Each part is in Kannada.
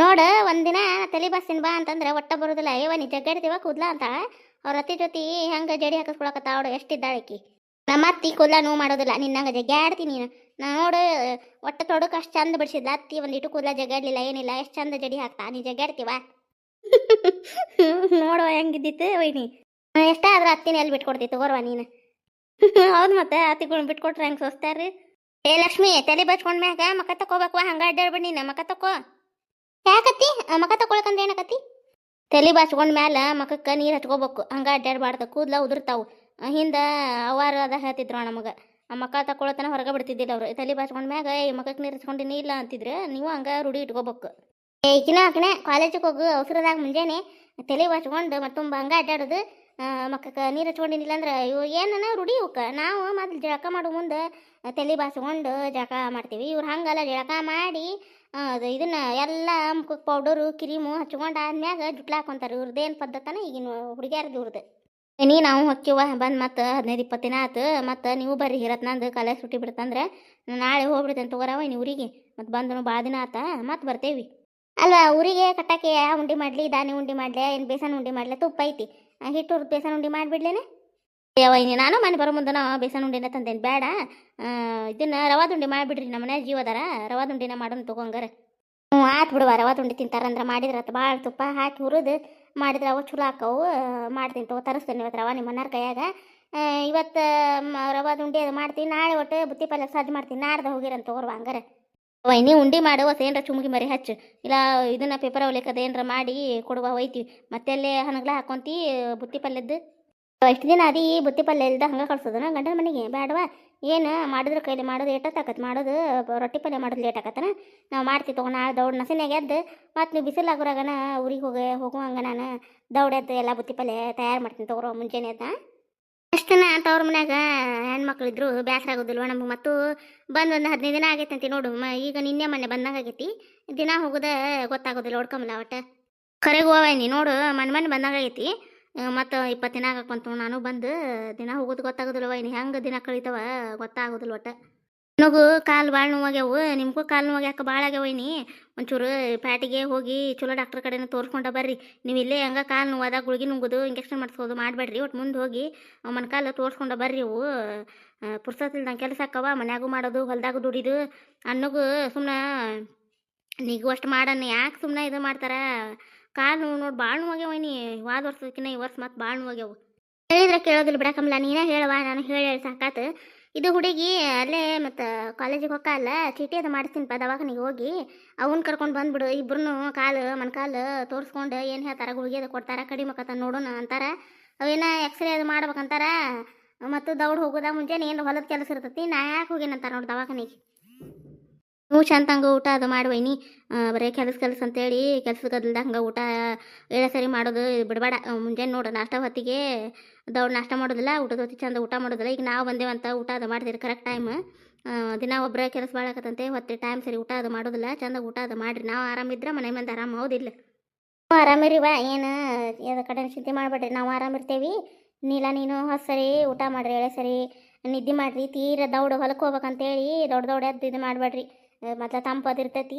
ನೋಡ ಒಂದಿನ ತಲೆ ಬಾಸ್ತೀನಿ ಬಾ ಅಂತಂದ್ರೆ ಒಟ್ಟ ಬರೋದಿಲ್ಲ. ಏವ ನೀ ಜಗ್ಗಾಡ್ತೀವ ಕೂದ್ಲ ಅಂತ ಅವ್ರ ಅತ್ತಿ ಜೊತೆ ಹೆಂಗ ಜಡಿ ಹಾಕಿಸ್ಕೊಳಕತ್ತ ಅವಳು ಎಷ್ಟಿದ್ದಾಳಕಿ. ನಮ್ಮ ಅತ್ತಿ ಕೂದ್ಲ ನೋವು ಮಾಡೋದಿಲ್ಲ ನಿನ್ನಂಗ ಜಗ್ಗಾಡ್ತೀನಿ ನೀನು. ನಾ ನೋಡು ಒಟ್ಟ ತೊಡಕ ಅಷ್ಟು ಚಂದ ಬಿಡಿಸಿದ್ಲ ಅತ್ತಿ ಒಂದಿಟ್ಟು ಕೂದ್ಲ ಜಗ್ಗಾಡ್ಲಿಲ್ಲ ಏನಿಲ್ಲ ಎಷ್ಟು ಚಂದ ಜಡಿ ಹಾಕ್ತಾ ನೀ ಜಗ್ಗಾಡ್ತೀವ. ನೋಡುವ ಹೆಂಗಿದ್ದಿತ್ತು ವೈನಿ. ಎಷ್ಟ ಆದ್ರ ಅತ್ತಿನ ಎಲ್ಲಿ ಬಿಟ್ಕೊಡ್ತಿತ್ತು ತಗೋರ್ವ ನೀನು. ಹೌದು ಮತ್ತೆ ಅತ್ತಿಗಳು ಬಿಟ್ಕೊಟ್ರೆ ಹೆಂಗೆ ಸೋಸ್ತಾರ್ರಿ. ಏ ಲಕ್ಷ್ಮಿ ತಲೆ ಬಚ್ಕೊಂಡ್ ಮ್ಯಾಗ ಮಕ ತಕೋಬೇಕು ಹಂಗ ಅಡ್ಡಾಡ್ಬೇಡಿ ನೀನು ಮಕ ತಕೋ. ಯಾಕತ್ತಿ ಮಕ ತಕೊಳಕಂದ್ರೆ ಏನಕತ್ತಿ. ತಲೆ ಬಾಚ್ಕೊಂಡ್ ಮ್ಯಾಲ ಮಕಕ್ಕ ನೀರು ಹಚ್ಕೋಬೇಕು ಹಂಗ ಅಡ್ಡಾಡ್ಬಾರ್ದು ಕೂದ್ಲ ಉದುರ್ತಾವು. ಹಿಂದ ಅವಾರ ಅದ ಹೇಳ್ತಿದ್ರು ನಮಗೆ ಆ ಮಕ ತಕೊಳತನ ಹೊರಗೆ ಬಿಡ್ತಿದ್ದಿಲ್ಲ ಅವ್ರು. ತಲೆ ಬಾಚ್ಕೊಂಡ್ ಮ್ಯಾಗ ಈ ಮಕಕ್ಕೆ ನೀರು ಹಚ್ಕೊಂಡಿನಿ ಇಲ್ಲ ಅಂತಿದ್ರೆ ನೀವು ಹಂಗ ರೂಢಿ ಇಟ್ಕೋಬೇಕು. ಈಕಿನ ಆಕನೆ ಕಾಲೇಜಿಗೆ ಹೋಗು ಅವಸರದಾಗ ಮುಂಜಾನೆ ತಲೆ ಬಾಚ್ಕೊಂಡು ಮತ್ತೊಂಬ ಹಂಗ ಅಡ್ಡಾಡೋದು. ಮಕ್ಕಕ್ಕೆ ನೀರು ಹಚ್ಕೊಂಡಿನಿಲ್ಲ ಅಂದ್ರೆ ಇವು ಏನನ ರೂಢಿ ಇವಕ್ಕೆ. ನಾವು ಮೊದ್ಲು ಜಳಕ ಮಾಡೋ ಮುಂದೆ ತಲೆ ಬಾಚ್ಕೊಂಡು ಜಳಕ ಮಾಡ್ತೀವಿ. ಇವ್ರು ಹಂಗಲ್ಲ ಜಳಕ ಮಾಡಿ ಅದು ಇದನ್ನ ಎಲ್ಲ ಮುಖಕ್ಕೆ ಪೌಡರು ಕ್ರೀಮು ಹಚ್ಕೊಂಡು ಆದ್ಮ್ಯಾಗ ಜುಟ್ಲ ಹಾಕೊಂತಾರೆ. ಇವ್ರದ್ದೇನು ಪದ್ಧತನ ಈಗಿನ ಹುಡುಗಿಯಾರದು ಇವ್ರದ್ದು. ನಾವು ಹೊಕ್ಕಿವ ಬಂದು ಮತ್ತೆ 15-20 ದಿನ ಆಯ್ತು. ಮತ್ತು ನೀವು ಬರ್ರಿ ನಂದು ಕಾಲೇಜ್ ಸುಟ್ಟಿ ಬಿಡ್ತಂದ್ರೆ ನಾಳೆ ಹೋಗ್ಬಿಡ್ತೇನೆ ತಗೋರವ ನೀವು ಊರಿಗೆ. ಮತ್ತು ಬಂದು ಭಾಳ ದಿನ ಆತ ಮತ್ತೆ ಬರ್ತೇವಿ ಅಲ್ವಾ ಊರಿಗೆ. ಕಟ್ಟಕ್ಕೆ ಉಂಡಿ ಮಾಡಲಿ ದಾನಿ ಉಂಡಿ ಮಾಡಲಿ ಏನು ಬೇಸನ್ ಉಂಡಿ ಮಾಡಲಿ ತುಪ್ಪ ಐತಿ ಹಿಟ್ಟೂರ್ದು ಬೇಸನ್ ಉಂಡಿ ಮಾಡಿಬಿಡ್ಲೇನೆ. ವೈನಿ ನಾನು ಮನೆ ಬರೋ ಮುಂದೆ ನಾವು ಬೇಸನ್ ಉಂಡಿನ ತಂದೇನು ಬೇಡ. ಇದನ್ನ ರವಾದ ಉಂಡಿ ಮಾಡಿಬಿಡ್ರಿ ನಮ್ಮ ಮನೆ ಜೀವದಾರ ರವಾದ ಉಂಡಿನ ಮಾಡೋಣ ತಗೊಂಗಾರ. ಹ್ಞೂ ಆಯ್ತು ಬಿಡುವ ರವಾದ ಉಂಡಿ ತಿಂತಾರಂದ್ರೆ ಮಾಡಿದ್ರೆ ಆತು. ಭಾಳ ತುಪ್ಪ ಹಾಕಿ ಹುರಿದು ಮಾಡಿದ್ರೆ ಅವು ಚಲೋ ಹಾಕವು. ಮಾಡ್ತೀನಿ ತಗೋ ತರಿಸ್ತೇನೆ ಇವತ್ತು ರವ ನಿಮ್ಮ ಮನ್ನಾರ ಕೈಯಾಗ. ಇವತ್ತು ರವಾದ ಉಂಡಿ ಅದು ಮಾಡ್ತೀನಿ. ನಾಳೆ ಒಟ್ಟು ಬುತ್ತಿ ಪಲ್ಯ ಸಜ್ಜು ಮಾಡ್ತೀನಿ. ನಾಡ್ದು ಹೋಗಿರಂತ ತಗೋರ್ವ ಹಂಗಾರೆ. ವೈನಿ ಉಂಡಿ ಮಾಡು ಹೊಸ ಏನರ ಚುಮ್ಗಿ ಮರಿ ಹಚ್ಚು ಇಲ್ಲ ಇದನ್ನ ಪೇಪರ್ ಅವಲಿಕ್ಕದ ಏನರ ಮಾಡಿ ಕೊಡುವ ಒಯ್ತೀವಿ. ಮತ್ತೆಲ್ಲೇ ಹನಗ್ಲ ಹಾಕೊಂತಿ ಬುತ್ತಿ ಪಲ್ಯದ್ದು. ಎಷ್ಟು ದಿನ ಅದಿ ಬುತ್ತಿ ಪಲ್ಯ ಇಲ್ದ ಹಂಗೆ ಕಳ್ಸೋದನ ಗಂಡನ ಮನೆಗೆ ಬೇಡವಾ. ಏನು ಮಾಡಿದ್ರೆ ಕೈಲಿ ಮಾಡೋದು ಏಟತ್ತಾಕತ್ ಮಾಡೋದು ರೊಟ್ಟಿ ಪಲ್ಯ ಮಾಡೋದು ಲೇಟ್ ಆಕತ್ತನ. ನಾವು ಮಾಡ್ತೀವಿ ತಗೋ ನಾಳೆ ದೌಡ್ ನಸಿನಾಗ ಎದ್ದು ಮತ್ತು ನೀವು ಬಿಸಿಲಾಗೋರಾಗನ ಊರಿಗೆ ಹೋಗುವಂಗ ನಾನು ದೌಡ್ ಎದ್ದು ಎಲ್ಲ ಬುತ್ತಿ ಪಲ್ಯ ತಯಾರು ಮಾಡ್ತೀನಿ ತಗೋರೋ ಮುಂಜಾನೆ ಎದ್ದ. ಅಷ್ಟನ್ನ ತವ್ರ ಮನ್ಯಾಗ ಹೆಣ್ಮಕ್ಳಿದ್ರು ಬೇಸರ ಆಗೋದಿಲ್ವ ನಮ್ಗೆ. ಮತ್ತು ಬಂದು ಒಂದು 15 ದಿನ ಆಗೈತಂತಿ ನೋಡು. ಈಗ ನಿನ್ನೆ ಮೊನ್ನೆ ಬಂದಂಗೆ ಆಗೈತಿ. ದಿನ ಹೋಗೋದ ಗೊತ್ತಾಗೋದಿಲ್ಲ ಹೊಡ್ಕೊಂಬಲ್ಲ ಒಟ್ಟು ಕರೆಗೆ ಹೋವೈನಿ ನೋಡು ಮನೆ ಬಂದಂಗೆ ಆಗೈತಿ. ಮತ್ತು 20 ದಿನ ಆಗಕ್ಕಂತು ನಾನು ಬಂದು ದಿನ ಹೋಗೋದು ಗೊತ್ತಾಗೋದಿಲ್ಲ ವೈನಿ. ಹೆಂಗೆ ದಿನ ಕಳೀತಾವ ಗೊತ್ತಾಗೋದಿಲ್ಲ ಒಟ್ಟು. ನನಗೂ ಕಾಲು ಭಾಳ ನೋವಾಗ್ಯಾವು ನಿಮಗೂ ಕಾಲು ನೋವಾಗ್ಯಾಕ ಭಾಳ ಆಗ್ಯಾವೈನಿ. ಒಂಚೂರು ಪ್ಯಾಟಿಗೆ ಹೋಗಿ ಚಲೋ ಡಾಕ್ಟ್ರ್ ಕಡೆನೂ ತೋರಿಸ್ಕೊಂಡ ಬರ್ರಿ. ನೀವು ಇಲ್ಲೇ ಹಂಗೆ ಕಾಲು ನೋವಾದಾಗ ಗುಳಿಗೆ ನುಂಗೋದು ಇಂಜೆಕ್ಷನ್ ಮಾಡಿಸ್ಕೋದು ಮಾಡಬೇಡ್ರಿ. ಒಟ್ಟು ಮುಂದೆ ಹೋಗಿ ಕಾಲು ತೋರಿಸ್ಕೊಂಡ ಬರ್ರಿ. ಇವು ಪುರ್ಸತ್ತಿಲ್ದಂಗೆ ಕೆಲಸ ಆಕ್ಕವ ಮನ್ಯಾಗೂ ಮಾಡೋದು ಹೊಲ್ದಾಗೂ ದುಡಿದು ಅನ್ನಗೂ ಸುಮ್ಮನೆ ನೀಗೂ ಅಷ್ಟು ಮಾಡೋಣ ಯಾಕೆ ಸುಮ್ಮನೆ ಇದು ಮಾಡ್ತಾರ. ಕಾಲು ನೋವು ನೋಡಿ ಭಾಳ ನೋವಾಗ್ಯಾವೈನಿ. ವಾದ ವರ್ಷಕ್ಕಿಂತ ಈ ವರ್ಷ ಮತ್ತು ಭಾಳ ನೋವಾಗ್ಯಾವು. ಹೇಳಿದ್ರೆ ಕೇಳೋದಿಲ್ಲ ಬಿಡಕಂಬ್ಲ ನೀನೇ ಹೇಳವ. ನಾನು ಹೇಳಿ ಸಾಕಾತು. ಇದು ಹುಡುಗಿ ಅಲ್ಲೇ ಮತ್ತು ಕಾಲೇಜಿಗೆ ಹೊಕ್ಕಲ್ಲ ಚೀಟಿ ಅದು ಮಾಡಿಸ್ತೀನಿಪ್ಪ ದವಾಖಾನಿಗೆ ಹೋಗಿ ಅವನ್ನ ಕರ್ಕೊಂಡು ಬಂದುಬಿಡು. ಇಬ್ಬರೂ ಕಾಲು ಮೊಣಕಾಲು ತೋರಿಸ್ಕೊಂಡು ಏನು ಹೇಳ್ತಾರೆ ಗುಳಿಗೆ ಅದು ಕೊಡ್ತಾರೆ ಕಡಿಮೆ ಆಕತ್ತ ನೋಡೋಣ ಅಂತಾರೆ. ಅವೇನ ಎಕ್ಸ್ರೇ ಅದು ಮಾಡ್ಬೇಕಂತಾರ. ಮತ್ತು ದೌಡ್ ಹೋಗೋದ ಮುಂಜಾನೆ ಏನು ಹೊಲದ ಕೆಲಸ ಇರ್ತೈತಿ. ನಾ ಯಾಕೆ ಹೋಗೇನಂತಾರೆ ನೋಡಿ ದವಾಖಾನಿಗೆ. ನೀವು ಚಂದಂಗೆ ಊಟ ಅದು ಮಾಡುವೈನಿ. ಬರೀ ಕೆಲಸ ಅಂತೇಳಿ ಕೆಲ್ಸಕ್ಕೆ ಗದಲ್ದ ಹಂಗೆ ಊಟ ಏಳೆ ಸರಿ ಮಾಡೋದು ಬಿಡಬೇಡ. ಮುಂಜಾನೆ ನೋಡು ನಾಷ್ಟ ಹೊತ್ತಿಗೆ ದೌಡ್ ನಾಷ್ಟ ಮಾಡೋದಿಲ್ಲ ಊಟದ ಹೊತ್ತಿಗೆ ಚಂದ ಊಟ ಮಾಡೋದಿಲ್ಲ. ಈಗ ನಾವು ಬಂದೇವಂತ ಊಟ ಅದು ಮಾಡ್ತೀರಿ ಕರೆಕ್ಟ್ ಟೈಮ್. ದಿನ ಒಬ್ಬರೇ ಕೆಲಸ ಬಾಳಕತ್ತಂತೆ ಹೊತ್ತೆ ಟೈಮ್ ಸರಿ ಊಟ ಅದು ಮಾಡೋದಿಲ್ಲ. ಚಂದ ಊಟ ಅದು ಮಾಡಿರಿ. ನಾವು ಆರಾಮಿದ್ರೆ ಮನೆ ಮಂದಿ ಆರಾಮ ಹೌದಿಲ್ಲ. ನಾವು ಆರಾಮಿರಿವ ಏನು ಯಾವ ಕಡೆ ಚಿಂತೆ ಮಾಡಬೇಡ್ರಿ. ನಾವು ಆರಾಮಿರ್ತೇವೆ. ನೀಲ ನೀನು ಹೊಸ ಸರಿ ಊಟ ಮಾಡಿರಿ ಎಳೆ ಸರಿ ನಿದ್ದೆ ಮಾಡಿರಿ. ತೀರ ದೌಡ್ ಹೊಲಕ್ಕೆ ಹೋಗ್ಬೇಕಂತೇಳಿ ದೊಡ್ಡ ಎದ್ದು ಇದು ಮಾಡಬೇಡ್ರಿ. ಮೊದ್ಲು ತಂಪದು ಇರ್ತೈತಿ.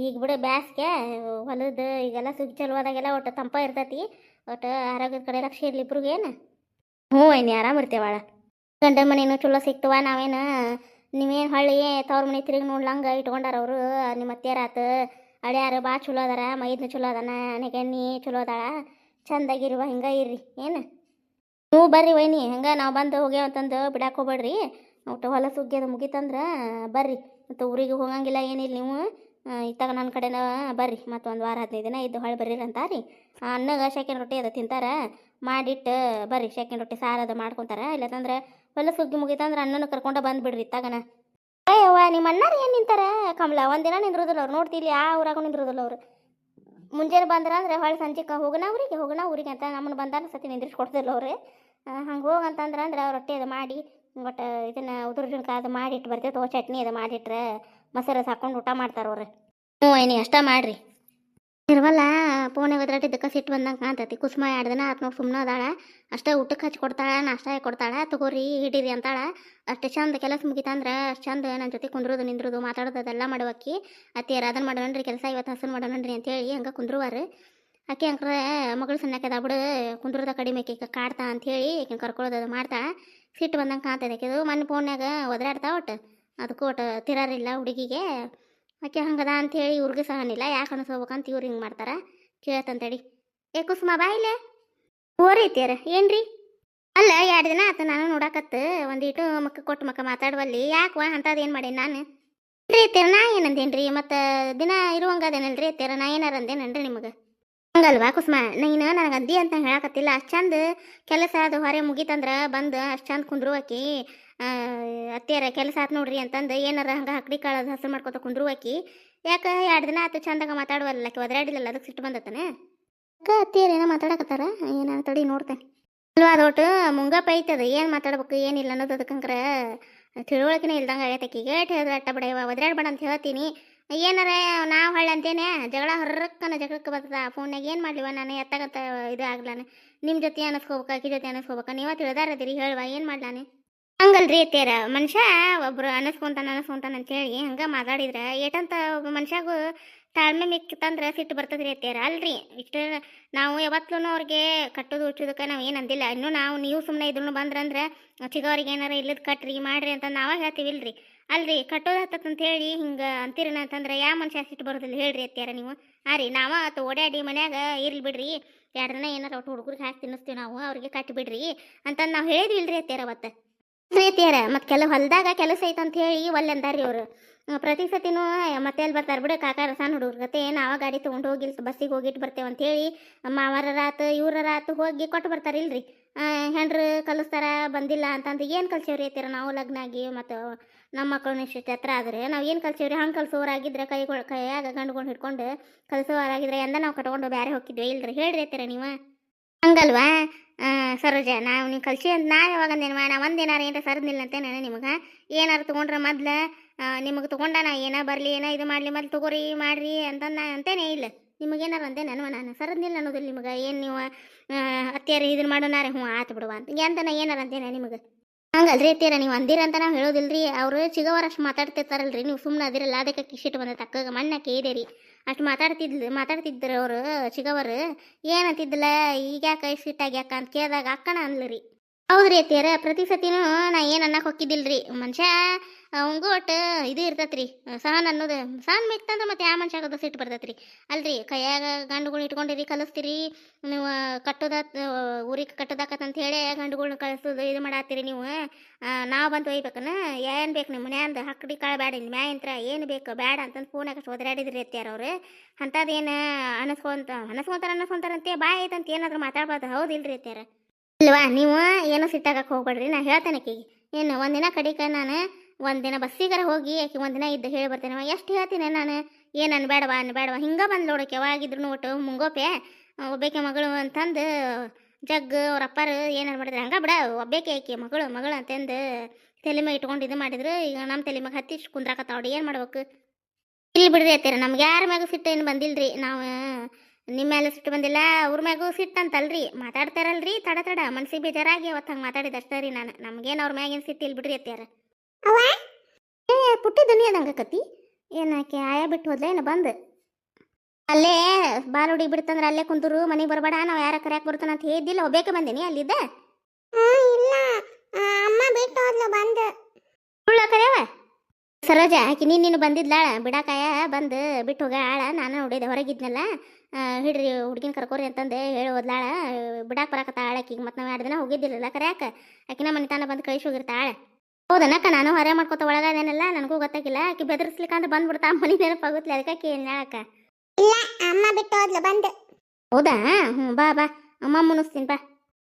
ಈಗ ಬಿಡು ಬ್ಯಾಸ್ಗೆ ಹೊಲದ ಈಗೆಲ್ಲ ಸುಗ್ಗಿ ಚಲೋದಾಗೆಲ್ಲ ಒಟ್ಟು ತಂಪ ಇರ್ತೈತಿ. ಒಟ್ಟು ಆರೋಗ್ಯದ ಕಡೆ ಲಕ್ಷ ಇರ್ಲಿ ಇಬ್ರಿಗೆ ಏನು. ಹ್ಞೂ ಐನಿ ಆರಾಮಿರ್ತೇವಾಳ. ಗಂಡ ಮನೇನು ಚಲೋ ಸಿಕ್ತವ. ನಾವೇನು ನೀವೇನು ಹಳ್ಳಿ ತವ್ರ ಮನೆ ತಿರುಗಿ ನೋಡ್ಲಂಗೆ ಇಟ್ಕೊಂಡಾರ ಅವರು. ನಿಮ್ಮ ಅತ್ತೆಯರಾತು ಹಳ್ಯಾರು ಭಾಳ ಚಲೋ ಅದಾರ. ಮೈದ್ನು ಚಲೋ ಅದಾನ ನೆಗಣ್ಣಿ ಚಲೋ ಅದಾಳ. ಚಂದಾಗಿರುವ ಹಿಂಗೆ ಇರ್ರಿ ಏನು. ನೀವು ಬರ್ರಿ ವೈನಿ ಹಂಗೆ ನಾವು ಬಂದು ಹೋಗ್ಯಾವಂತಂದು ಬಿಡಕ್ಕೆ ಹೋಗ್ಬೇಡ್ರಿ. ಒಟ್ಟು ಹೊಲ ಸುಗ್ಗಿ ಅದು ಮುಗಿತಂದ್ರೆ ಬರ್ರಿ. ಮತ್ತು ಊರಿಗೆ ಹೋಗಂಗಿಲ್ಲ ಏನಿಲ್ಲ ನೀವು. ಇತ್ತಾಗ ನನ್ನ ಕಡೆನ ಬರ್ರಿ. ಮತ್ತು ಒಂದು ವಾರ 15 ದಿನ ಇದ್ದು ಹೊಳ್ಳಿ ಬರ್ರಿ ಅಂತಾರಿ. ಅನ್ನಗೆ ಶೇಕಿನ ರೊಟ್ಟಿ ಅದು ತಿಂತಾರೆ ಮಾಡಿಟ್ಟು ಬರ್ರಿ. ಶೇಕಿನ ರೊಟ್ಟಿ ಸಾರು ಅದು ಮಾಡ್ಕೊತಾರೆ. ಇಲ್ಲಂತಂದ್ರೆ ಹೊಲ ಸುಗ್ಗಿ ಮುಗಿತಂದ್ರೆ ಅಣ್ಣನ ಕರ್ಕೊಂಡು ಬಂದುಬಿಡ್ರಿ ಇತ್ತಾಗನ. ಅಯ್ಯವ್ವ ನಿಮ್ಮ ಅಣ್ಣಾರು ಏನು ನಿಂತಾರೆ ಕಮಲ. ಒಂದಿನ ನಿಂದ್ರೋದಿಲ್ಲ ಅವ್ರು ನೋಡ್ತಿಲ್ಲ ಆ ಊರಾಗೂ ನಿಂದ್ರೋದಿಲ್ಲ ಅವರು. ಮುಂಜಾನೆ ಬಂದ್ರೆ ಅಂದ್ರೆ ಹೊಳ್ಳಿ ಸಂಜೆಗೆ ಹೋಗೋಣ ಊರಿಗೆ ಅಂತ ನಮ್ಮನ್ನು ಬಂದಾನ ಸತಿ ನಿಂದ್ರಿಸ್ಕೊಡ್ತಿಲ್ಲ ಅವ್ರು. ಹಂಗೆ ಹೋಗಂತಂದ್ರೆ ಅವ್ರು ರೊಟ್ಟಿ ಅದು ಮಾಡಿ ಒಟ್ಟು ಇದನ್ನು ಉದುರು ಜುಣ್ಕ ಅದು ಮಾಡಿಟ್ಟು ಬರ್ತೇವೆ ತಗೋ. ಚಟ್ನಿ ಅದು ಮಾಡಿಟ್ರೆ ಮೊಸರು ಹಾಕೊಂಡು ಊಟ ಮಾಡ್ತಾರೆ ಅವ್ರು. ಹ್ಞೂ ಏನಿ ಅಷ್ಟ ಮಾಡಿರಿ. ಇರ್ವಲ್ಲ ಫೋನಾಗ ಒದ್ರಾಟಿದ್ದಕ್ಕೆ ಸಿಟ್ಟು ಬಂದಂಗೆ ಕಾಣ್ತೈತಿ. ಕುಸುಮ 2 ದಿನ ಆತ್ ನೋಡಿ ಸುಮ್ಮನೆ ಅದಾಳ. ಅಷ್ಟೇ ಊಟಕ್ಕೆ ಹಚ್ಚಿ ಕೊಡ್ತಾಳ, ನಾಷ್ಟ ಕೊಡ್ತಾಳ, ತಗೋರಿ ಹಿಡೀರಿ ಅಂತಾಳ. ಅಷ್ಟು ಚಂದ ಕೆಲಸ ಮುಗಿತಂದ್ರೆ ಅಷ್ಟು ಚಂದ ನನ್ನ ಜೊತೆ ಕುಂದ್ರೋದು ನಿಂದ್ರೋದು ಮಾತಾಡೋದು ಅದೆಲ್ಲ ಮಾಡುವಕ್ಕಿ. ಅತ್ತಿಯರ ಅದನ್ನು ಮಾಡೋಣನ್ರಿ ಕೆಲಸ, ಇವತ್ತು ಹಸನ್ ಮಾಡೋಣನ್ರಿ ಅಂತೇಳಿ ಹಂಗೆ ಕುಂದ್ರುವಾರು. ಆಕೆ ಅಂಕ್ರ ಮಗಳು ಸಣ್ಣಕ್ಕೆದ ಬಿಡು ಕುಂದ್ರದ ಕಡಿಮೆ ಆಕೆ ಕಾಡ್ತಾ ಅಂಥೇಳಿ ಆಕೆ ಕರ್ಕೊಳ್ಳೋದು ಅದು ಮಾಡ್ತಾಳೆ. ಸಿಟ್ಟು ಬಂದಂಗೆ ಕಾಣ್ತದೆ ಆಕೆದು. ಮೊನ್ನೆ ಫೋನ್ಯಾಗ ಒದ್ರಾಡ್ತಾ ಒಟ್ಟು ಅದಕ್ಕೂ ಒಟ್ಟು ತಿರಾರಿಲ್ಲ ಹುಡುಗಿಗೆ. ಆಕೆ ಹಂಗದ ಅಂಥೇಳಿ ಇವ್ರಿಗೆ ಸಹನಿಲ್ಲ, ಯಾಕೆ ಅನಿಸ್ಕೋಬೇಕಂತ ಇವ್ರು ಹಿಂಗೆ ಮಾಡ್ತಾರೆ. ಕೇಳ್ತಂತೇಳಿ ಏ ಕುಸುಮ ಬಾಯಿಲೆ ಓರೈತಿಯರ ಏನ್ರಿ? ಅಲ್ಲ 2 ದಿನ ಆತ ನಾನು ನೋಡಾಕತ್ತು ಒಂದಿಟ್ಟು ಮಕ್ಕ ಕೊಟ್ಟು ಮಕ್ಕ ಮಾತಾಡುವಲ್ಲಿ ಯಾಕವ ಅಂಥದ್ದು ಏನು ಮಾಡೇನಿ ನಾನು? ರೀ ಅತ್ತೀರ ನಾ ಏನಂದೇನ್ರಿ? ಮತ್ತು ದಿನ ಇರುವಂಗದೇನಲ್ರಿ ಅತ್ತೀರ, ನಾ ಏನಾರ ಅಂದೇನನ್ರಿ ನಿಮಗೆ? ಹಂಗಲ್ವಾ ಕುಸುಮ, ನೀನು ನನಗೆ ಅದ್ದಿ ಅಂತ ಹೇಳಕತ್ತಿಲ್ಲ. ಅಷ್ಟು ಚಂದ ಕೆಲಸ ಅದು ಹೊರೆ ಮುಗಿತಂದ್ರೆ ಬಂದು ಅಷ್ಟು ಚಂದ ಕುಂದ್ರುವಾಕಿ. ಅತ್ತಿಯರ ಕೆಲಸ ಆತು ನೋಡ್ರಿ ಅಂತಂದು ಏನಾರ ಹಂಗೆ ಹಕ್ಡಿ ಕಾಳದು ಹಸರು ಮಾಡ್ಕೊತ ಕುಂದ್ರುವಾಕಿ. ಯಾಕೆ 2 ದಿನ ಆತು ಚಂದಾಗ ಮಾತಾಡುವಲ್ಲ, ಆಕೆ ಒದರಾಡಿಲ್ಲಲ್ಲ ಅದಕ್ಕೆ ಸಿಟ್ಟು ಬಂದತಾನೆ. ಅಕ್ಕ ಅತ್ತಿಯರು ಏನೋ ಮಾತಾಡಕತ್ತಾರ, ಏನ ತಡಿ ನೋಡ್ತೇನೆ. ಅಲ್ವಾ ಅದೊಟ್ಟು ಮುಂಗಪ್ಪ ಐತದ ಏನು ಮಾತಾಡ್ಬೇಕು ಏನಿಲ್ಲ ಅನ್ನೋದು ಅದಕ್ಕಂಕ್ರ ತಿಳುವಳಿಕೆನೇ ಇಲ್ದಂಗೆ ಆಗೈತೆ ಆಕಿಗೆ. ಏಟ್ ಹೇಳಿದ್ರೆ ಅಟ್ಟ ಬಿಡ ಒದರಾಡ್ಬೇಡ ಅಂತ ಹೇಳ್ತೀನಿ. ಏನಾರ ನಾವು ಹೊಳ್ಳಿ ಅಂತೇನೆ ಜಗಳ ಹೊರಕ್ಕನ ಜಗಳಕ್ಕೆ ಬರ್ತದ. ಫೋನ್ಯಾಗ ಏನು ಮಾಡ್ಲಿವ ನಾನು ಎತ್ತಾಗತ್ತ ಇದು ಆಗ್ಲಾನೆ. ನಿಮ್ಮ ಜೊತೆ ಅನಿಸ್ಕೋಬೇಕ ಆಕಿ ಜೊತೆ ಅನಿಸ್ಕೋಬೇಕ, ನೀವ ತಿಳಿದಾರದಿರಿ ಹೇಳುವ ಏನು ಮಾಡ್ಲಾನೆ? ಹಂಗಲ್ರಿ ಅತ್ತೀರ, ಮನುಷ್ಯ ಒಬ್ರು ಅನಿಸ್ಕೊಂತಾನ ಅಂತೇಳಿ ಹಂಗೆ ಮಾತಾಡಿದ್ರೆ ಏಟಂತ ಒಬ್ಬ ಮನುಷ್ಯಾಗೂ ತಾಳ್ಮೆ ಮಿಕ್ಕಂದ್ರೆ ಸಿಟ್ಟು ಬರ್ತದ್ರಿ ಅತ್ತೀರ. ಅಲ್ರಿ ಇಷ್ಟು ನಾವು ಯಾವತ್ತೂ ಅವ್ರಿಗೆ ಕಟ್ಟೋದು ಹುಚ್ಚೋದಕ್ಕೆ ನಾವು ಏನು ಅಂದಿಲ್ಲ. ಇನ್ನೂ ನೀವು ಸುಮ್ಮನೆ ಇದ್ರೂ ಬಂದ್ರಂದ್ರೆ ಚಿಗವ್ರಿಗೆ ಏನಾರ ಇಲ್ಲದ ಕಟ್ರಿ ಮಾಡ್ರಿ ಅಂತ ನಾವಾಗ ಹೇಳ್ತೀವಿಲ್ರಿ. ಅಲ್ರಿ ಕಟ್ಟೋದು ಹತ್ತಂತ ಹೇಳಿ ಹಿಂಗೆ ಅಂತೀರನ ಅಂತಂದ್ರೆ ಯಾವ ಮನುಷ್ಯ ಸಿಟ್ಟು ಬರೋದಿಲ್ಲ ಹೇಳ್ರಿ ಅತ್ತೀರ ನೀವು? ರೀ ನಾವ ಆತು ಓಡಾಡಿ ಮನ್ಯಾಗ ಇರ್ಲಿ ಬಿಡ್ರಿ 2 ದಿನ ಏನಾರ ಒಟ್ಟು ಹುಡುಗರಿಗೆ ಹಾಕಿ ತಿನ್ನಿಸ್ತೀವಿ ನಾವು, ಅವ್ರಿಗೆ ಕಟ್ಟಿ ಬಿಡ್ರಿ ಅಂತಂದು ನಾವು ಹೇಳಿದ್ವಿಲ್ರಿ ಅತ್ತೀರ ಅವತ್ತು. ಪ್ರೀತಿಯರ ಮತ್ತು ಕೆಲವು ಹೊಲದಾಗ ಕೆಲಸ ಐತಂತ ಹೇಳಿ ಒಲ್ಲೆ ಅಂದಾರ್ರಿ ಅವರು. ಪ್ರತಿ ಸತಿನೂ ಮತ್ತೆ ಅಲ್ಲಿ ಬರ್ತಾರೆ ಬಿಡು ಕಾಕಾರ ಸಣ್ಣ ಹುಡುಗ್ರ ಗತೆ ನಾವ ಗಾಡಿ ತೊಗೊಂಡು ಹೋಗಿ ಬಸ್ಸಿಗೆ ಹೋಗಿಟ್ಟು ಬರ್ತೇವೆ ಅಂತೇಳಿ ಮಾವರ ರಾತು ಇವ್ರ ರಾತು ಹೋಗಿ ಕೊಟ್ಟು ಬರ್ತಾರೆ ಇಲ್ರಿ. ಹೆಂಡ್ರು ಕಲಿಸ್ತಾರ ಬಂದಿಲ್ಲ ಅಂತಂದು ಏನು ಕಲ್ಸೇವ್ರಿ ಐತೀರ ನಾವು ಲಗ್ನ ಆಗಿ ಮತ್ತು ನಮ್ಮ ಮಕ್ಕಳನ್ನ ಇಷ್ಟು ಹತ್ರ ಆದರೆ ನಾವು ಏನು ಕಲ್ಸೇವ್ರಿ? ಹಂಗೆ ಕಲ್ಸೋರಾಗಿದ್ರೆ ಕೈಯಾಗ ಗಂಡುಕೊಂಡು ಹಿಡ್ಕೊಂಡು ಕಲ್ಸೋರಾಗಿದ್ರೆ ಎಂದ ನಾವು ಕಟ್ಕೊಂಡು ಬೇರೆ ಹೋಗಿದ್ವಿ ಇಲ್ರಿ ಹೇಳ್ರಿ ಐತೀರ ನೀವು? ಹಂಗಲ್ವಾ ಸರೋಜ, ನಾವು ನೀವು ಕಲ್ಸಿ ಅಂತ ನಾ ಯಾವಾಗ ಅಂದೇನವ? ನಾ ಒಂದೇನಾರ ಏನಾರ ಸರದಿಲ್ಲ ಅಂತೇನೆ ನಿಮಗೆ. ಏನಾರು ತೊಗೊಂಡ್ರೆ ಮೊದ್ಲು ನಿಮಗೆ ತೊಗೊಂಡ ನಾ ಏನೋ ಬರಲಿ ಏನೋ ಇದು ಮಾಡಲಿ ಮೊದ್ಲು ತೊಗೋರಿ ಮಾಡಿರಿ ಅಂತಂದು ನಾ ಅಂತೇನೆ ಇಲ್ಲ. ನಿಮಗೇನಾರು ಅಂದೆ ನಾನು ಸರದಿಲ್ಲ ಅನ್ನೋದಿಲ್ಲ ನಿಮಗೆ. ಏನು ನೀವು ಅತ್ತಿಯಾರು ಇದನ್ನು ಮಾಡೋನಾರೆ ಹ್ಞೂ ಆತು ಬಿಡುವ ಅಂತ ಅಂತ ನಾ ಏನಾರು ಅಂತೇನೆ ನಿಮಗೆ? ಹಂಗಲ್ರಿ ಅತ್ತೀರ, ನೀವು ಅಂದಿರ ಅಂತ ನಾವು ಹೇಳೋದಿಲ್ರಿ. ಅವರು ಚಿಗವರಷ್ಟು ಮಾತಾಡ್ತಿರ್ತಾರಲ್ರಿ, ನೀವು ಸುಮ್ಮನೆ ಅದಿರಲ್ಲ ಅದಕ್ಕೆ ಕಿಶಿಟ್ಟು ಬಂದ ತಕ್ಕಾಗ ಮಣ್ಣಕ್ಕೆ ಇದೇರಿ. ಅಷ್ಟು ಮಾತಾಡ್ತಿದ್ರು ಅವರು ಚಿಗವರು. ಏನಂತಿದ್ದಿಲ್ಲ ಈಗ ಯಾಕೆ ಸಿಟ್ಟಾಗ್ಯಾಕ ಅಂತ ಕೇಳಿದಾಗ ಅಕ್ಕನ ಅನ್ಲರಿ. ಹೌದ್ರಿ ಅತ್ತೀರ, ಪ್ರತಿ ಸತಿನೂ ನಾ ಏನು ಅನ್ನಕ್ಕೆ ಹೊಕ್ಕಿದ್ದಿಲ್ರಿ. ಮನುಷ್ಯ ಅವಂಗೂ ಒಟ್ಟು ಇದು ಇರ್ತೈತ್ರಿ ಸಹನ್ ಅನ್ನೋದು. ಸಹನ್ ಮಿಕ್ತಂದ್ರೆ ಮತ್ತೆ ಯಾವ ಮನುಷ್ಯ ಆಗೋದು ಸಿಟ್ಟು ಬರ್ತೈತ್ರಿ ಅಲ್ರಿ. ಕೈಯಾಗ ಗಂಡುಗಳು ಇಟ್ಕೊಂಡಿರಿ ಕಲಿಸ್ತೀರಿ ನೀವು, ಕಟ್ಟೋದ ಊರಿಗೆ ಕಟ್ಟೋದಾಕತ್ತಂತ ಹೇಳಿ ಗಂಡುಗಳ್ನ ಕಳಿಸೋದು ಇದು ಮಾಡತ್ತೀರಿ ನೀವು. ನಾವು ಬಂದು ಒಯ್ಬೇಕನ ಏನು ಬೇಕು ನಿಮ್ಮ ಮನ್ಯಾಂದು ಹಕ್ಕಡಿ ಕಾಳು ಬೇಡ ನಿಮ್ಮ ಮ್ಯಾಂತ್ರ ಏನು ಬೇಕು ಬೇಡ ಅಂತಂದು ಫೋನಾಗ ಒದರಾಡಿದ್ರಿ ಅತ್ಯಾರ ಅವ್ರು. ಅಂಥದ್ದೇನು ಅನ್ನಿಸ್ಕೊಂತಾರಂತೆ ಬಾಯ್ ಐತಂತ ಏನಾದರೂ ಮಾತಾಡ್ಬಾರ್ದು ಹೌದಿಲ್ರಿ ಅತ್ಯಾರ? ಇಲ್ವಾ ನೀವು ಏನೋ ಸಿಟ್ಟಾಗಕ್ಕೆ ಹೋಗ್ಬೇಡ್ರಿ. ನಾ ಹೇಳ್ತೇನೆ ಆಕೆಗೆ ಏನು ಒಂದಿನ ಕಡಿಕ ನಾನು ಒಂದಿನ ಬಸ್ಸಿಗಾರ ಹೋಗಿ ಆಕೆ ಒಂದಿನ ಇದ್ದು ಹೇಳಿ ಬರ್ತೇನೆ. ಎಷ್ಟು ಹೇಳ್ತೀನಿ ನಾನು ಏನು ಅನ್ಬೇಡವಾ ಹಿಂಗೆ ಬಂದು ನೋಡೋಕೆ ಯಾವಾಗಿದ್ರು ಒಟ್ಟು ಮುಂಗೋಪೆ ಒಬ್ಬೇಕೆ ಮಗಳು ಅಂತಂದು ಜಗ್ಗು ಅವ್ರ ಅಪ್ಪಾರು ಏನಾರು ಮಾಡಿದ್ರೆ ಹಂಗೆ ಬಿಡ ಒಬ್ಬೇಕೆ ಆಕೆ ಮಗಳು ಅಂತಂದು ತಲೆ ಮ್ಯಾಗ ಇಟ್ಕೊಂಡು ಇದು ಮಾಡಿದ್ರು. ಈಗ ನಮ್ಮ ತಲೆ ಮ್ಯಾಗ ಹತ್ತಿ ಕುಂದ್ರಾಕತ್ತಾವ್ರಿ ಏನು ಮಾಡ್ಬೇಕು? ಇಲ್ಲಿ ಬಿಡ್ರಿ ಅತ್ತೀರ, ನಮ್ಗೆ ಯಾರ ಮ್ಯಾಗೂ ಸಿಟ್ಟು ಏನು ಬಂದಿಲ್ರಿ. ನಾವು ನಿಮ್ಮ ಮೇಲೆ ಸಿಟ್ಟು ಬಂದಿಲ್ಲ, ಅವ್ರ ಮ್ಯಾಗೂ ಸಿಟ್ಟು ಅಂತಲ್ರಿ ಮಾತಾಡ್ತಾರಲ್ರಿ ತಡ ಮನ್ಸಿಗೆ ಬೇಜಾರಾಗಿ ಅವತ್ತು ಹಂಗೆ ಮಾತಾಡಿದ ಅಷ್ಟೇ ರೀ ನಾನು. ನಮ್ಗೇನು ಅವ್ರ ಮ್ಯಾಗೇನು ಸಿಟ್ಟು ಇಲ್ಲಿ ಬಿಡ್ರಿ ಅತ್ಯಾರ. ಪುಟ್ಟಿ ದುನಿಯಾದಂಗೆ ಕತ್ತಿ ಏನಾಕೆ ಆಯ ಬಿಟ್ಟು ಹೋದ್ಲ ಏನು ಬಂದು ಅಲ್ಲೇ ಬಾಲ್ ಹುಡುಗಿ ಬಿಡ್ತಂದ್ರೆ ಅಲ್ಲೇ ಕುಂತರು ಮನೆಗೆ ಬರಬೇಡ ನಾವು ಯಾರ ಕರೆಯಕ್ಕೆ ಬರ್ತಾನ ಅಂತ ಹೇಳಿದ್ದಿಲ್ಲ ಒಬ್ಬೇಕೆ ಬಂದೇನಿ ಅಲ್ಲಿದ್ದ? ಇಲ್ಲ ಅಮ್ಮ ಬಿಟ್ಟು ಹೋದ್ಲು ಬಂದು ಸುಳ್ಳ ಕರೆಯವ ಸರೋಜ. ಆಕಿ ನೀನು ಬಂದಿದ್ಲಾಳ ಬಿಡಾಕಾಯ ಬಂದು ಬಿಟ್ಟು ಹೋಗ ಆಳ ನಾನು ನೋಡಿದೆ ಹೊರಗಿದ್ನಲ್ಲ. ಹಿಡ್ರಿ ಹುಡುಗಿನ ಕರ್ಕೋರಿ ಅಂತಂದು ಹೇಳಿ ಹೋದ್ಲಾಳ ಬಿಡಾಕ್ ಬರಾಕತ್ತ ಆಳಾಕಿಗೆ. ಮತ್ತು ನಾವು 2 ದಿನ ಹೋಗಿದ್ದಿಲ್ಲಲ್ಲ ಕರೆಯಾಕ ಆಕಿನ ಮನೆ ತಾನ ಬಂದು ಕಳಿಸಿ ಹೋಗಿರ್ತಾಳೆ. ಹೌದನಕ್ಕ, ನಾನು ಹೊರ ಮಾಡ್ಕೊತ ಒಳಗದೇನಲ್ಲ ನನಗೂ ಗೊತ್ತಾಗಿಲ್ಲ. ಆಕಿ ಬೆದರ್ಸ್ಲಿಕ್ಕಂತ ಬಂದ್ಬಿಡ್ತಾ ಮನೆ ನೆನಪಾಗುತ್ತೆ ಅದಕ್ಕೆ ಹೇಳಕ್ಕ. ಇಲ್ಲ ಅಮ್ಮ ಬಿಟ್ಟು ಹೋದ್ಲು ಬಂದು. ಹೌದಾ? ಹ್ಞೂ ಬಾ ಅಮ್ಮ ಮುನಿಸ್ತೀನಿ ಬಾ.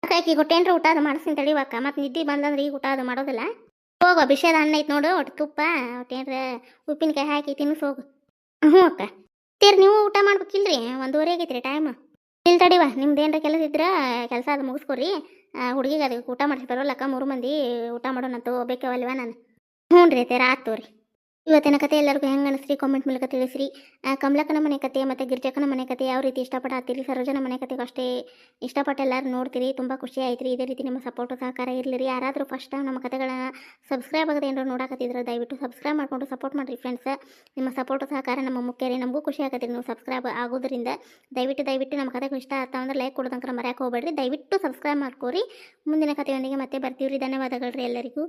ಅಕ್ಕ ಆಕಿ ಗೊಟ್ಟೇನ್ರ ಊಟ ಅದು ಮಾಡಿಸ್ತೀನಿ ತಡಿವಕ್ಕ. ಮತ್ತು ನಿದ್ದೆ ಬಂದಂದ್ರೆ ಈಗ ಊಟ ಅದು ಮಾಡೋದಿಲ್ಲ. ಹೋಗುವ ಬಿಷದ ಹಣ್ಣು ಐತೆ ನೋಡು ಒಟ್ಟು ತುಪ್ಪ ಒಟ್ಟೇನ್ರ ಉಪ್ಪಿನಕಾಯಿ ಹಾಕಿ ತಿನ್ನಿಸ್ ಹೋಗು. ಹ್ಞೂ ಅಕ್ಕ ನೀವು ಊಟ ಮಾಡ್ಬೇಕಿಲ್ರಿ 1:30 ಆಗೈತ್ರಿ ಟೈಮ್. ಇಲ್ಲಿ ತಡಿವ ನಿಮ್ದು ಏನರ ಕೆಲಸ ಇದ್ರೆ ಕೆಲಸ ಅದು ಮುಗಿಸ್ಕೊರಿ. ಹುಡುಗಿಗೆ ಅದಕ್ಕೆ ಊಟ ಮಾಡಿಸಿ ಬರೋಲ್ಲಕ್ಕ 3 ಮಂದಿ ಊಟ ಮಾಡೋಣಂತ ಹೋಗ್ಬೇಕವಲ್ವ ನಾನು. ಹ್ಞೂ ರೀ ತೇರ ಆತು ರೀ. ಇವತ್ತಿನ ಕತೆ ಎಲ್ಲರಿಗೂ ಹೆಂಗೆ ಅನಿಸ್ರಿ ಕಾಮೆಂಟ್ ಮೂಲಕ ತಿಳಿಸ್ರಿ. ಕಮಲಕ್ಕನ ಮನೆ ಕತೆ ಮತ್ತು ಗಿರ್ಜಕ್ಕನ ಮನೆ ಕತೆ ಯಾವ ರೀತಿ ಇಷ್ಟಪಡತ್ತೀರಿ, ಸರೋಜನ ಮನೆ ಕತೆಗೂ ಅಷ್ಟೇ ಇಷ್ಟಪಟ್ಟು ಎಲ್ಲರೂ ನೋಡ್ತೀರಿ. ತುಂಬ ಖುಷಿ ಆಯ್ತು ರೀ. ಇದೇ ರೀತಿ ನಿಮ್ಮ ಸಪೋರ್ಟು ಸಹಕಾರ ಇರಲಿ ರೀ. ಯಾರಾದರೂ ಫಸ್ಟ್ ಟೈಮ್ ನಮ್ಮ ಕತೆಗಳನ್ನ ಸಬ್ಸ್ಕ್ರೈಬ್ ಆಗದೆ ಏನಾರು ನೋಡಕತ್ತಿದ್ರೆ ದಯವಿಟ್ಟು ಸಬ್ಸ್ಕ್ರೈಬ್ ಮಾಡಿಕೊಂಡು ಸಪೋರ್ಟ್ ಮಾಡಿರಿ ಫ್ರೆಂಡ್ಸ್. ನಿಮ್ಮ ಸಪೋರ್ಟು ಸಹಕಾರ ನಮ್ಮ ಮುಖ್ಯ ರೀ. ನಮಗೂ ಖುಷಿ ಆಗತ್ತೆ ನೀವು ಸಬ್ಸ್ಕ್ರೈಬ್ ಆಗೋದ್ರಿಂದ. ದಯವಿಟ್ಟು ನಮ್ಮ ಕತೆಗೂ ಇಷ್ಟ ಆಗ್ತಾ ಅಂದ್ರೆ ಲೈಕ್ ಕೊಡೋದಂಕ್ರ ಮರ್ಯಾಕೆ ಹೋಗ್ಬೇಡ್ರಿ. ದಯವಿಟ್ಟು ಸಬ್ಸ್ಕ್ರೈಬ್ ಮಾಡ್ಕೋರಿ. ಮುಂದಿನ ಕತೆಯೊಂದಿಗೆ ಮತ್ತೆ ಬರ್ತೀವಿ ರೀ. ಧನ್ಯವಾದಗಳು ರೀ ಎಲ್ಲರಿಗೂ.